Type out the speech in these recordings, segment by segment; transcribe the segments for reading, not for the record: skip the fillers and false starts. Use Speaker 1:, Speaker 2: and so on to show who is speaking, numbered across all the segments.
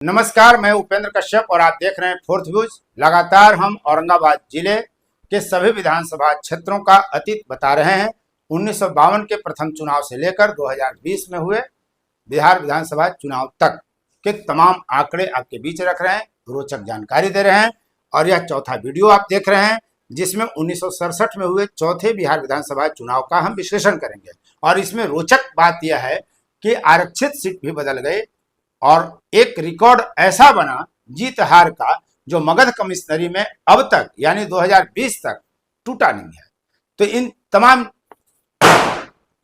Speaker 1: नमस्कार, मैं उपेंद्र कश्यप और आप देख रहे हैं फोर्थ व्यूज। लगातार हम औरंगाबाद जिले के सभी विधानसभा क्षेत्रों का अतीत बता रहे हैं। 1952 के प्रथम चुनाव से लेकर 2020 में हुए बिहार विधानसभा चुनाव तक के तमाम आंकड़े आपके बीच रख रहे हैं, रोचक जानकारी दे रहे हैं। और यह चौथा वीडियो आप देख रहे हैं जिसमें 1967 में हुए चौथे बिहार विधानसभा चुनाव का हम विश्लेषण करेंगे। और इसमें रोचक बात यह है कि आरक्षित सीट भी बदल गए और एक रिकॉर्ड ऐसा बना जीत हार का जो मगध कमिश्नरी में अब तक यानी 2020 तक टूटा नहीं है। तो इन तमाम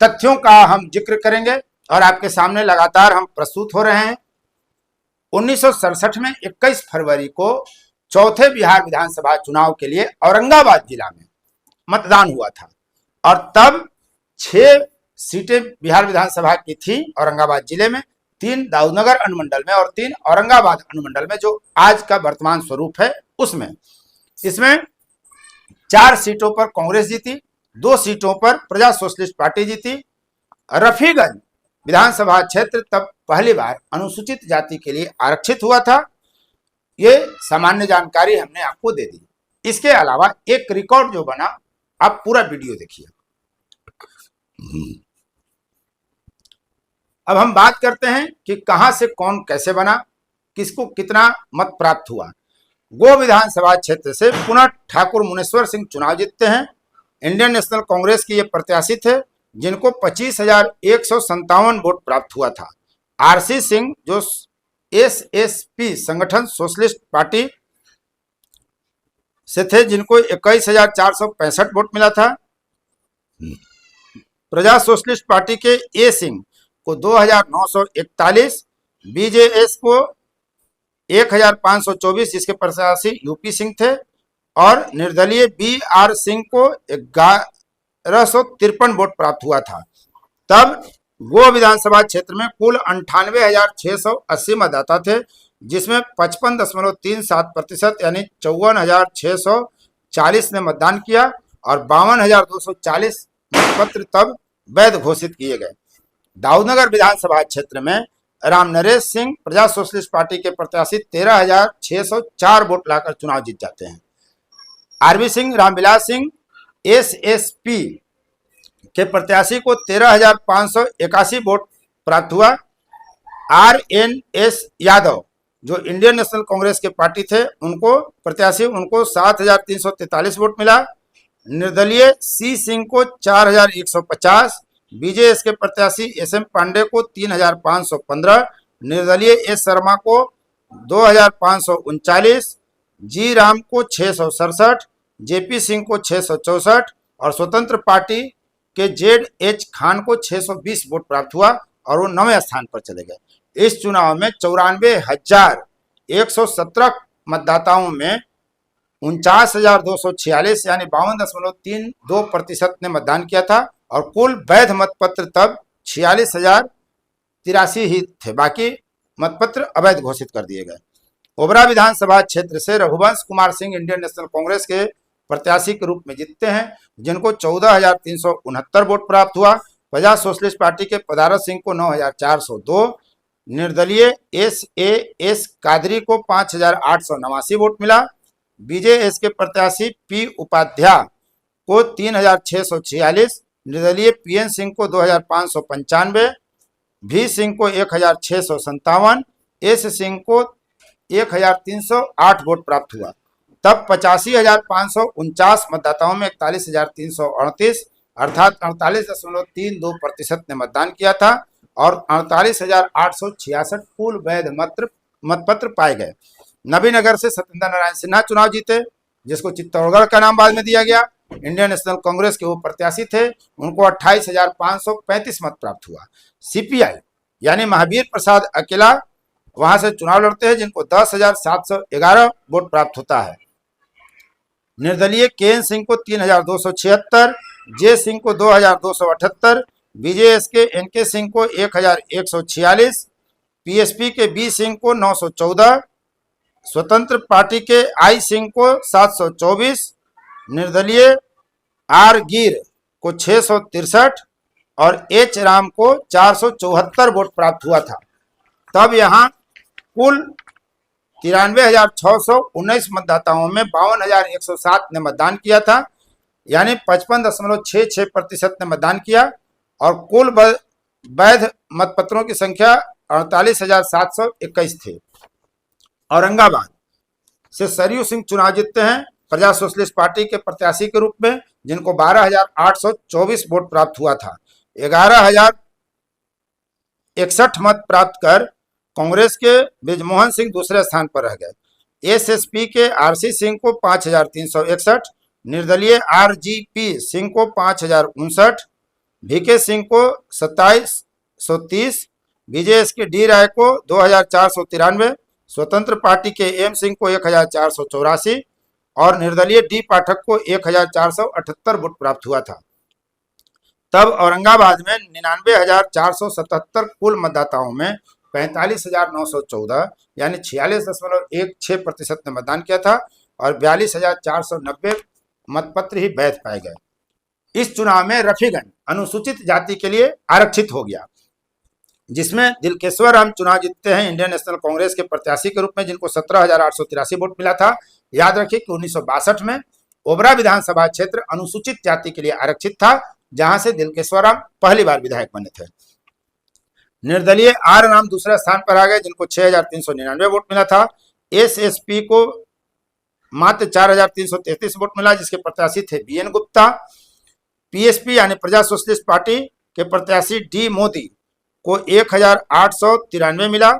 Speaker 1: तथ्यों का हम जिक्र करेंगे और आपके सामने लगातार हम प्रस्तुत हो रहे हैं। 1967 में 21 फरवरी को चौथे बिहार विधानसभा चुनाव के लिए औरंगाबाद जिला में मतदान हुआ था और तब 6 सीटें बिहार विधानसभा की थी औरंगाबाद जिले में, 3 दाऊदनगर अनुमंडल में और 3 औरंगाबाद अनुमंडल में, जो आज का वर्तमान स्वरूप है उसमें। इसमें 4 सीटों पर कांग्रेस जीती, 2 सीटों पर प्रजा सोशलिस्ट पार्टी जीती। रफीगंज विधानसभा क्षेत्र तब पहली बार अनुसूचित जाति के लिए आरक्षित हुआ था। ये सामान्य जानकारी हमने आपको दे दी। इसके अलावा एक रिकॉर्ड जो बना, आप पूरा वीडियो देखिए। अब हम बात करते हैं कि कहां से कौन कैसे बना, किसको कितना मत प्राप्त हुआ। गो विधानसभा क्षेत्र से पुनः ठाकुर मुनेश्वर सिंह चुनाव जीतते हैं। इंडियन नेशनल कांग्रेस के ये प्रत्याशी थे जिनको 25,157 वोट प्राप्त हुआ था। आरसी सिंह जो एसएसपी संगठन सोशलिस्ट पार्टी से थे जिनको 21,465 वोट मिला था। प्रजा सोशलिस्ट पार्टी के ए सिंह को 2,941, बीजेएस को 1,524 जिसके प्रत्याशी यूपी सिंह थे और निर्दलीय बी आर सिंह को 1153 वोट प्राप्त हुआ था। तब गो विधानसभा क्षेत्र में कुल 98,680 मतदाता थे जिसमें 55.37% यानी 54,640 ने मतदान किया और 52,240 मतपत्र तब वैध घोषित किए गए। दाऊदनगर विधानसभा क्षेत्र में राम नरेश सिंह प्रजा सोशलिस्ट पार्टी के प्रत्याशी 13,604 वोट लाकर चुनाव जीत जाते हैं। आरबी सिंह रामविलास सिंह एसएसपी के प्रत्याशी को 13,581 वोट प्राप्त हुआ। आरएनएस यादव जो इंडियन नेशनल कांग्रेस के पार्टी थे उनको 7,343 वोट मिला। निर्दलीय सी सिंह को 4,150, बीजेएस के प्रत्याशी एसएम पांडे को 3,515, निर्दलीय एस शर्मा को 2,539, जी राम को 667, जेपी सिंह को 664 और स्वतंत्र पार्टी के जेड एच खान को 620 वोट प्राप्त हुआ और वो 9वें स्थान पर चले गए। इस चुनाव में 94,117 मतदाताओं में 49,246 यानी 52.32% ने मतदान किया था और कुल वैध मतपत्र तब 46,083 ही थे, बाकी मतपत्र अवैध घोषित कर दिए गए। ओबरा विधानसभा क्षेत्र से रघुवंश कुमार सिंह इंडियन नेशनल कांग्रेस के प्रत्याशी के रूप में जीतते हैं जिनको 14,369 वोट प्राप्त हुआ। प्रजा सोशलिस्ट पार्टी के पदारत सिंह को 9,402, निर्दलीय एस कादरी को 5,889 वोट मिला। बीजेएस के प्रत्याशी पी उपाध्याय को 3,646, निर्दलीय पीएन सिंह को 2,595, भी सिंह को 1,657, एस सिंह को 1,308 वोट प्राप्त हुआ। तब 85,549 मतदाताओं में 41,338 अर्थात 48.32% ने मतदान किया था और 48,866 कुल वैध मतपत्र पाए गए। नबीनगर से सत्येंद्र नारायण सिन्हा चुनाव जीते जिसको चित्तौड़गढ़ का नाम बाद में दिया गया। इंडियन नेशनल कांग्रेस के वो प्रत्याशी थे, उनको 28,535 मत प्राप्त हुआ। सीपीआई यानी महावीर प्रसाद अकेला वहां से चुनाव लड़ते हैं जिनको 10,711 वोट प्राप्त होता है। निर्दलीय केएन सिंह को 3,276, जे सिंह को 2,278, बीजेएस के एनके सिंह को 1,146, पीएसपी के बी सिंह को 914, स्वतंत्र पार्टी के आई सिंह को 724, निर्दलीय आर गिर को 663 और एच राम को 474 वोट प्राप्त हुआ था। तब यहाँ कुल 93,619 मतदाताओं में 52,107 ने मतदान किया था, यानी 55.66% ने मतदान किया। और कुल वैध मतपत्रों की संख्या 48,721 थे। औरंगाबाद से सरयू सिंह चुनाव जीतते हैं प्रजा सोशलिस्ट पार्टी के प्रत्याशी के रूप में, जिनको 12,824 वोट प्राप्त हुआ था। 11,061 मत प्राप्त कर कांग्रेस के ब्रिजमोहन सिंह दूसरे स्थान पर रह गए। एसएसपी के आरसी सिंह को 5,361, निर्दलीय आरजीपी सिंह को 5,059, वीके सिंह को 2,730, बीजेएस के डी राय को 2,493, स्वतंत्र पार्टी के एम सिंह को 1,484 और निर्दलीय डी पाठक को 1,478 वोट प्राप्त हुआ था। तब औरंगाबाद में 99,477 कुल मतदाताओं में 45,914 यानी 46.16% ने मतदान किया था और 42,490 मतपत्र ही वैध पाए गए। इस चुनाव में रफीगंज अनुसूचित जाति के लिए आरक्षित हो गया, जिसमें दिलकेश्वर राम चुनाव जीतते हैं इंडियन नेशनल कांग्रेस के प्रत्याशी के रूप में, जिनको 17,883 वोट मिला था। याद रखिए कि 1962 में ओबरा विधानसभा क्षेत्र अनुसूचित जाति के लिए आरक्षित था, जहां से दिलकेश्वर राम पहली बार विधायक बने थे। निर्दलीय आर राम दूसरे स्थान पर आ गए, जिनको 6,399 वोट मिला था। एसएसपी को मात्र 4,333 वोट मिला, जिसके प्रत्याशी थे बीएन गुप्ता। पीएसपी यानी प्रजा सोशलिस्ट पार्टी के प्रत्याशी डी मोदी को 1,893 मिला।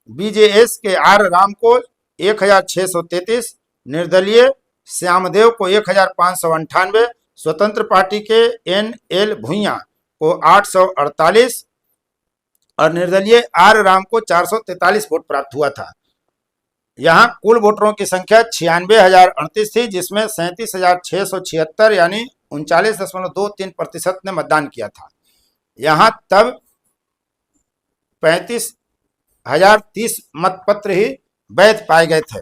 Speaker 1: बीजेएस के आर राम को 1,633, निर्दलीय श्यामदेव को 1,598, स्वतंत्र पार्टी के एनएल भुइया को 848 और निर्दलीय आर राम को 443 वोट प्राप्त हुआ था। यहां कुल वोटरों की संख्या 96,038 थी, जिसमें 37,676 यानी 39.23% ने मतदान किया था। यहां तब 35,030 मतपत्र ही वैध पाए गए थे।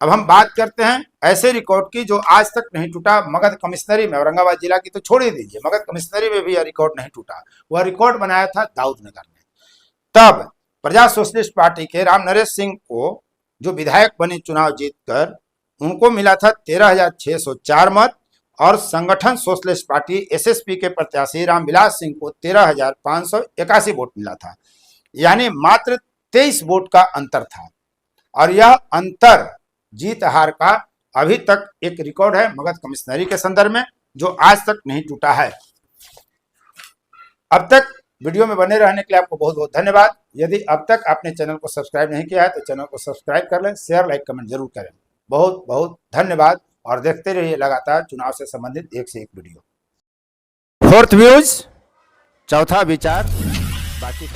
Speaker 1: अब हम बात करते हैं ऐसे रिकॉर्ड की जो आज तक नहीं टूटा। मगध कमिश्नरी में, औरंगाबाद जिला की तो छोड़ ही दीजिए, मगध कमिश्नरी में भी यह रिकॉर्ड नहीं टूटा। वह रिकॉर्ड बनाया था दाऊद नगर ने। तब प्रजा सोशलिस्ट पार्टी के राम नरेश सिंह को, जो विधायक बने चुनाव जीतकर, उनको मिला था 13,604 मत और संगठन सोशलिस्ट पार्टी एसएसपी के प्रत्याशी रामविलास सिंह को 13,581 वोट मिला था, यानी मात्र 23 वोट का अंतर था। और यह अंतर जीत हार का अभी तक एक रिकॉर्ड है मगध कमिश्नरी के संदर्भ में, जो आज तक नहीं टूटा है। अब तक वीडियो में बने रहने के लिए आपको बहुत बहुत धन्यवाद। यदि अब तक आपने चैनल को सब्सक्राइब नहीं किया है तो चैनल को सब्सक्राइब कर लें, शेयर लाइक कमेंट जरूर करें। बहुत बहुत धन्यवाद और देखते रहिए लगातार चुनाव से संबंधित एक से एक वीडियो। फोर्थ व्यूज, चौथा विचार, बाकी